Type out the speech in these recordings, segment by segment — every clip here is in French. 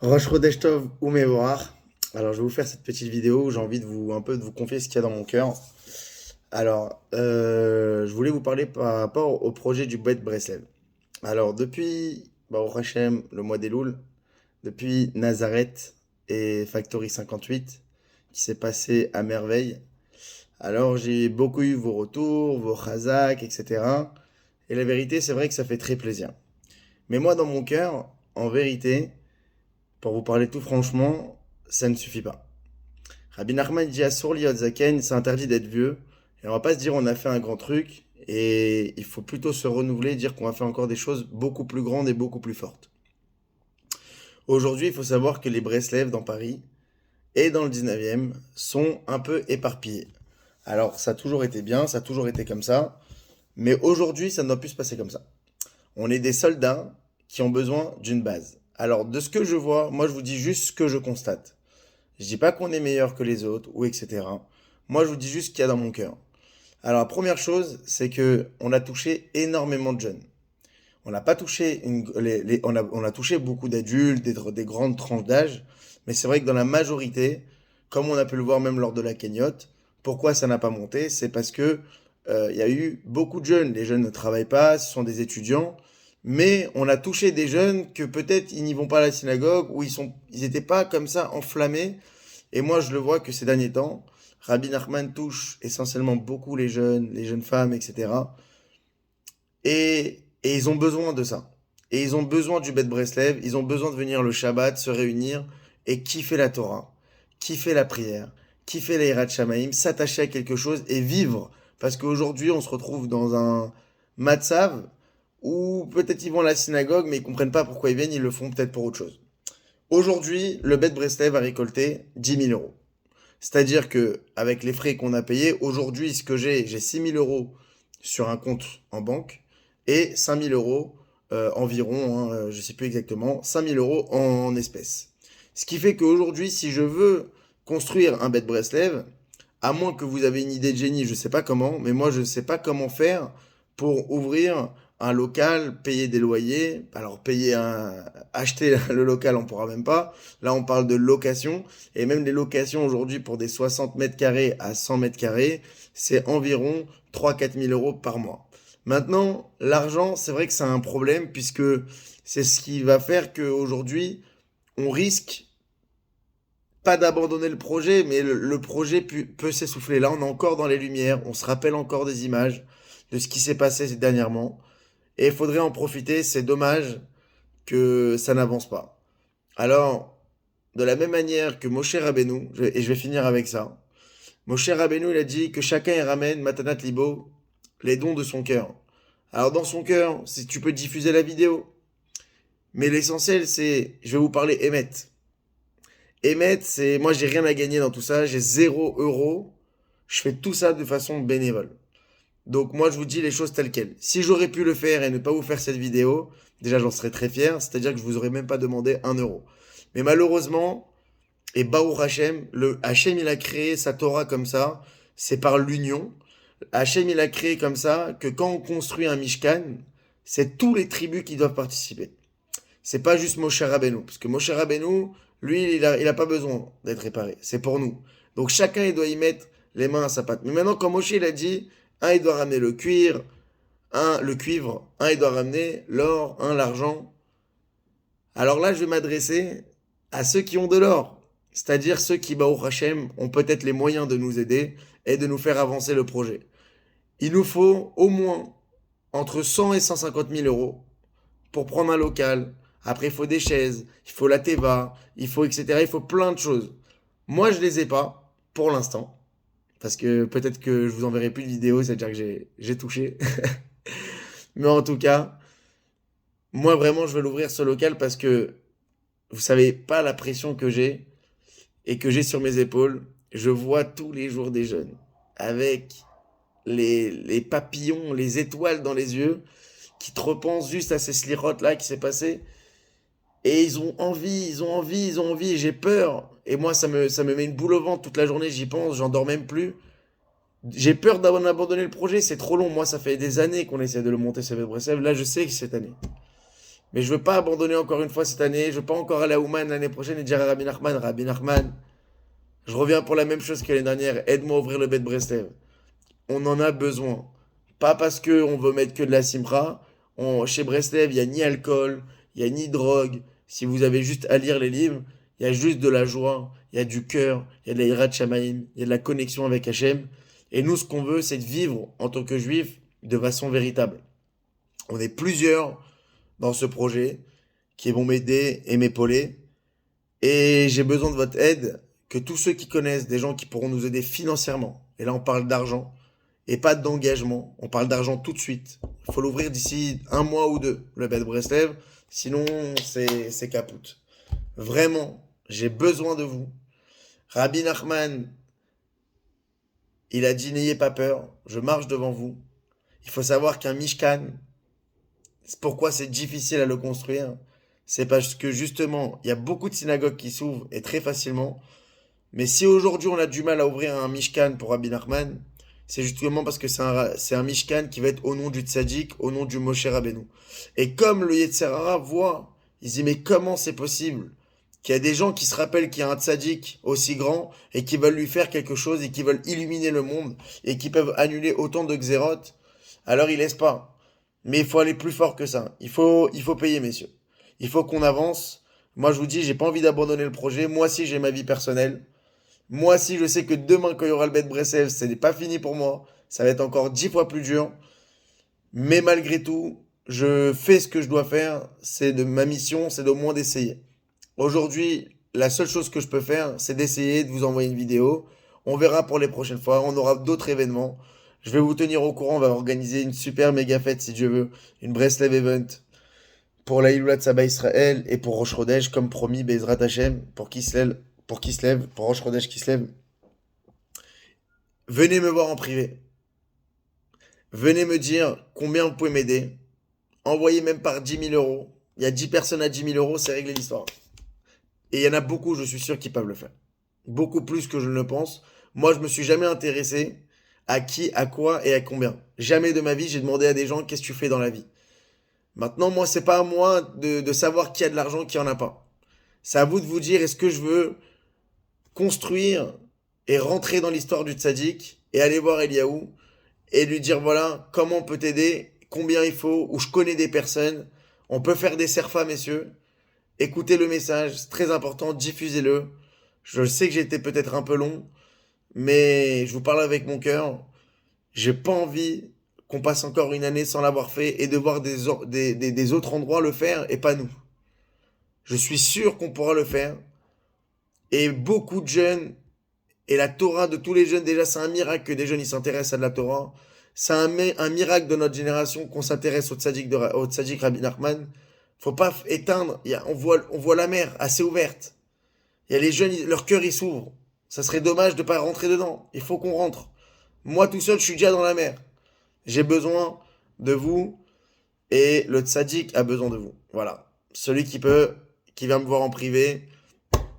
Rosh Chodesh Tov ou Mevorach. Alors, je vais vous faire cette petite vidéo où j'ai envie de vous un peu de vous confier ce qu'il y a dans mon cœur. Alors, je voulais vous parler par rapport au projet du Bet Breslev. Alors, depuis Baruch Hashem, le mois des Louls, depuis Nazareth et Factory 58, qui s'est passé à merveille. Alors, j'ai beaucoup eu vos retours, vos chazaks, etc. Et la vérité, c'est vrai que ça fait très plaisir. Mais moi, dans mon cœur, en vérité, pour vous parler tout franchement, ça ne suffit pas. Rabbi Nachman dit Assour liot zaken, c'est interdit d'être vieux. Et on va pas se dire on a fait un grand truc, et il faut plutôt se renouveler et dire qu'on va faire encore des choses beaucoup plus grandes et beaucoup plus fortes. Aujourd'hui, il faut savoir que les Breslev dans Paris et dans le 19e sont un peu éparpillés. Alors, ça a toujours été bien, ça a toujours été comme ça, mais aujourd'hui, ça ne doit plus se passer comme ça. On est des soldats qui ont besoin d'une base. Alors, de ce que je vois, moi je vous dis juste ce que je constate. Je dis pas qu'on est meilleur que les autres ou etc. Moi, je vous dis juste ce qu'il y a dans mon cœur. Alors, la première chose, c'est que on a touché énormément de jeunes. On n'a pas touché on a touché beaucoup d'adultes, des grandes tranches d'âge, mais c'est vrai que dans la majorité, comme on a pu le voir même lors de la cagnotte, pourquoi ça n'a pas monté? C'est parce que il y a eu beaucoup de jeunes. Les jeunes ne travaillent pas, ce sont des étudiants, mais on a touché des jeunes que peut-être ils n'y vont pas à la synagogue ou ils étaient pas comme ça enflammés. Et moi, je le vois que ces derniers temps, Rabbi Nachman touche essentiellement beaucoup les jeunes femmes, etc. Et ils ont besoin de ça. Et ils ont besoin du Bet Breslev, ils ont besoin de venir le Shabbat, se réunir et kiffer la Torah, kiffer la prière, kiffer la Hirat Shamaim, s'attacher à quelque chose et vivre. Parce qu'aujourd'hui, on se retrouve dans un matzav où peut-être ils vont à la synagogue, mais ils comprennent pas pourquoi ils viennent, ils le font peut-être pour autre chose. Aujourd'hui, le Bet Breslev a récolté 10 000 euros. C'est-à-dire que avec les frais qu'on a payés, aujourd'hui, ce que j'ai 6 000 euros sur un compte en banque et 5 000 euros environ, hein, je ne sais plus exactement, 5 000 euros en espèces. Ce qui fait qu'aujourd'hui, si je veux construire un bête Breslev, à moins que vous avez une idée de génie, je ne sais pas comment, mais moi je ne sais pas comment faire pour ouvrir un local, payer des loyers. Alors acheter le local, on pourra même pas. Là, on parle de location. Et même les locations aujourd'hui pour des 60 mètres carrés à 100 mètres carrés, c'est environ 3 000 à 4 000 euros par mois. Maintenant, l'argent, c'est vrai que c'est un problème puisque c'est ce qui va faire qu'aujourd'hui, on risque pas d'abandonner le projet, mais le projet peut s'essouffler. Là, on est encore dans les lumières, on se rappelle encore des images de ce qui s'est passé dernièrement. Et il faudrait en profiter, c'est dommage que ça n'avance pas. Alors, de la même manière que Moshe Rabbeinu, et je vais finir avec ça, Moshe Rabbeinu, il a dit que chacun y ramène Matanat Libo, les dons de son cœur. Alors dans son cœur, si tu peux diffuser la vidéo. Mais l'essentiel, c'est, je vais vous parler Emet. Emet, c'est, moi j'ai rien à gagner dans tout ça, j'ai 0 euros. Je fais tout ça de façon bénévole. Donc moi je vous dis les choses telles quelles. Si j'aurais pu le faire et ne pas vous faire cette vidéo, déjà j'en serais très fier, c'est-à-dire que je vous aurais même pas demandé 1 euro. Mais malheureusement, et Baruch Hashem, le Hashem il a créé sa Torah comme ça, c'est par l'union. Hashem il a créé comme ça que quand on construit un Mishkan, c'est tous les tribus qui doivent participer. C'est pas juste Moshe Rabbeinu, parce que Moshe Rabbeinu, lui, il a pas besoin d'être réparé. C'est pour nous. Donc chacun, il doit y mettre les mains à sa patte. Mais maintenant, quand Moshe, il a dit, un, il doit ramener le cuir, un, le cuivre, un, il doit ramener l'or, un, l'argent. Alors là, je vais m'adresser à ceux qui ont de l'or. C'est-à-dire ceux qui, Baruch Hashem, ont peut-être les moyens de nous aider et de nous faire avancer le projet. Il nous faut au moins entre 100 et 150 000 euros pour prendre un local. Après, il faut des chaises, il faut la teva, il faut etc. Il faut plein de choses. Moi, je les ai pas pour l'instant. Parce que peut-être que je vous enverrai plus de vidéos, c'est-à-dire que j'ai touché. Mais en tout cas, moi vraiment, je vais l'ouvrir ce local parce que vous savez pas la pression que j'ai et que j'ai sur mes épaules. Je vois tous les jours des jeunes avec les papillons, les étoiles dans les yeux qui te repensent juste à ces slirotes là qui s'est passé. Et ils ont envie, ils ont envie, ils ont envie, et j'ai peur. Et moi, ça me met une boule au ventre toute la journée, j'y pense, j'en dors même plus. J'ai peur d'abandonner le projet, c'est trop long. Moi, ça fait des années qu'on essaie de le monter, ce Breslev. Là, je sais que c'est cette année. Mais je veux pas abandonner encore une fois cette année. Je veux pas encore aller à Ouman l'année prochaine et dire à Rabbi Nachman, je reviens pour la même chose que l'année dernière. Aide-moi à ouvrir le Bet Breslev. On en a besoin. Pas parce que on veut mettre que de la simra. Chez Breslev, il n'y a ni alcool, il n'y a ni drogue. Si vous avez juste à lire les livres, il y a juste de la joie, il y a du cœur, il y a de la hirat shamaim, il y a de la connexion avec Hachem. Et nous, ce qu'on veut, c'est de vivre en tant que juif de façon véritable. On est plusieurs dans ce projet qui vont m'aider et m'épauler. Et j'ai besoin de votre aide, que tous ceux qui connaissent des gens qui pourront nous aider financièrement, et là on parle d'argent, et pas d'engagement, on parle d'argent tout de suite. Il faut l'ouvrir d'ici un mois ou deux, le Bet Breslev, sinon c'est capoute. Vraiment, j'ai besoin de vous. Rabbi Nachman, il a dit n'ayez pas peur, je marche devant vous. Il faut savoir qu'un Mishkan, pourquoi c'est difficile à le construire? C'est parce que justement, il y a beaucoup de synagogues qui s'ouvrent et très facilement. Mais si aujourd'hui on a du mal à ouvrir un Mishkan pour Rabbi Nachman, c'est justement parce que c'est un Mishkan qui va être au nom du Tzaddik, au nom du Moshe Rabbeinu. Et comme le Yetzer Hara voit, il se dit mais comment c'est possible qu'il y a des gens qui se rappellent qu'il y a un Tzaddik aussi grand et qui veulent lui faire quelque chose et qui veulent illuminer le monde et qui peuvent annuler autant de Xérot, alors il laisse pas. Mais il faut aller plus fort que ça. Il faut payer, messieurs. Il faut qu'on avance. Moi, je vous dis, j'ai pas envie d'abandonner le projet. Moi aussi, j'ai ma vie personnelle. Moi aussi, je sais que demain, quand il y aura le Bet Breslev, ce n'est pas fini pour moi. Ça va être encore 10 fois plus dur. Mais malgré tout, je fais ce que je dois faire. C'est de ma mission, c'est d'au moins d'essayer. Aujourd'hui, la seule chose que je peux faire, c'est d'essayer de vous envoyer une vidéo. On verra pour les prochaines fois. On aura d'autres événements. Je vais vous tenir au courant. On va organiser une super méga fête, si Dieu veut. Une Breslev Event pour la Hiloulat Saba Israël et pour Rosh Chodesh, comme promis, Bezrat Hashem, pour Kislev, pour Rosh Chodesh Kislev. Venez me voir en privé. Venez me dire combien vous pouvez m'aider. Envoyez même par 10 000 euros. Il y a 10 personnes à 10 000 euros, c'est réglé l'histoire. Et il y en a beaucoup, je suis sûr, qui peuvent le faire. Beaucoup plus que je ne le pense. Moi, je me suis jamais intéressé à qui, à quoi et à combien. Jamais de ma vie, j'ai demandé à des gens qu'est-ce que tu fais dans la vie. Maintenant, moi, c'est pas à moi de savoir qui a de l'argent, qui en a pas. C'est à vous de vous dire, est-ce que je veux construire et rentrer dans l'histoire du tzaddik et aller voir Eliaou et lui dire, voilà, comment on peut t'aider, combien il faut, où je connais des personnes. On peut faire des serfas, messieurs. Écoutez le message, c'est très important, diffusez-le. Je sais que j'ai été peut-être un peu long, mais je vous parle avec mon cœur. J'ai pas envie qu'on passe encore une année sans l'avoir fait et de voir des autres endroits le faire et pas nous. Je suis sûr qu'on pourra le faire. Et beaucoup de jeunes, et la Torah de tous les jeunes, déjà c'est un miracle que des jeunes ils s'intéressent à de la Torah. C'est un miracle de notre génération qu'on s'intéresse au tzaddik Rabbi Nachman. Faut pas éteindre, on voit la mer assez ouverte. Il y a les jeunes, leur cœur il s'ouvre. Ça serait dommage de pas rentrer dedans. Il faut qu'on rentre. Moi tout seul, je suis déjà dans la mer. J'ai besoin de vous et le tzaddik a besoin de vous. Voilà. Celui qui peut, qui vient me voir en privé.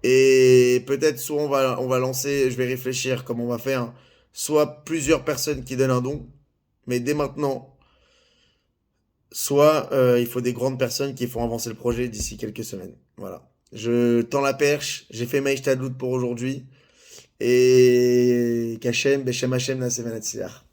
Et peut-être soit on va lancer, je vais réfléchir comment on va faire, soit plusieurs personnes qui donnent un don, mais dès maintenant, soit il faut des grandes personnes qui font avancer le projet d'ici quelques semaines. Voilà. Je tends la perche, j'ai fait ma ishtadlout pour aujourd'hui, et Kachem, Beshem Hashem, Naseven Hatzliach.